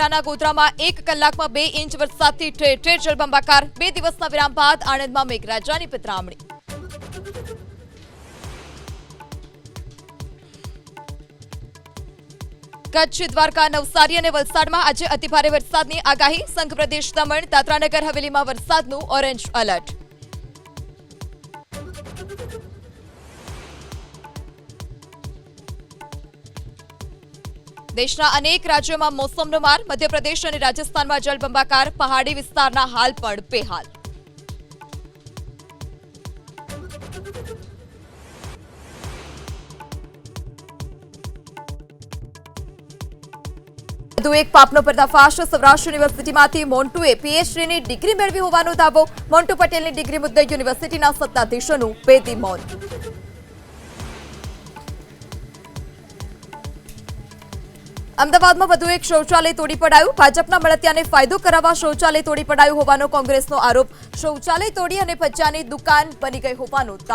જિલ્લાના ગોધરામાં 1 કલાકમાં 2 ઇંચ વરસાદથી ઠેર ઠેર જળબંબાકાર। 2 દિવસના વિરામ બાદ આણંદમાં મેઘરાજાની પતરામણી। કચ્છ, દ્વારકા, નવસારી અને વલસાડમાં આજે અતિભારે વરસાદની આગાહી। સંઘ પ્રદેશ દમણ, દાદરાનગર હવેલીમાં વરસાદનું ઓરેન્જ એલર્ટ। દેશના અનેક રાજ્યોમાં મોસમનો માર। મધ્યપ્રદેશ અને રાજસ્થાનમાં જળબંબાકાર। પહાડી વિસ્તારના હાલ પણ બેહાલ। વધુ એક પાપનો પર્દાફાશ। સૌરાષ્ટ્ર યુનિવર્સિટીમાંથી મોન્ટુએ પીએચડીની ડિગ્રી મેળવી હોવાનો દાવો। મોન્ટુ પટેલની ડિગ્રી મુદ્દે યુનિવર્સિટીના સત્તાધીશોનું બેદી મૌન। અમદાવાદમાં વધુ એક શૌચાલય તોડી પડાયું। ભાજપના મળતિયાને ફાયદો કરાવવા શૌચાલય તોડી પડાયું હોવાનો કોંગ્રેસનો આરોપ। શૌચાલય તોડી અને ભજીયાની દુકાન બની ગઈ હોવાનો દાવો।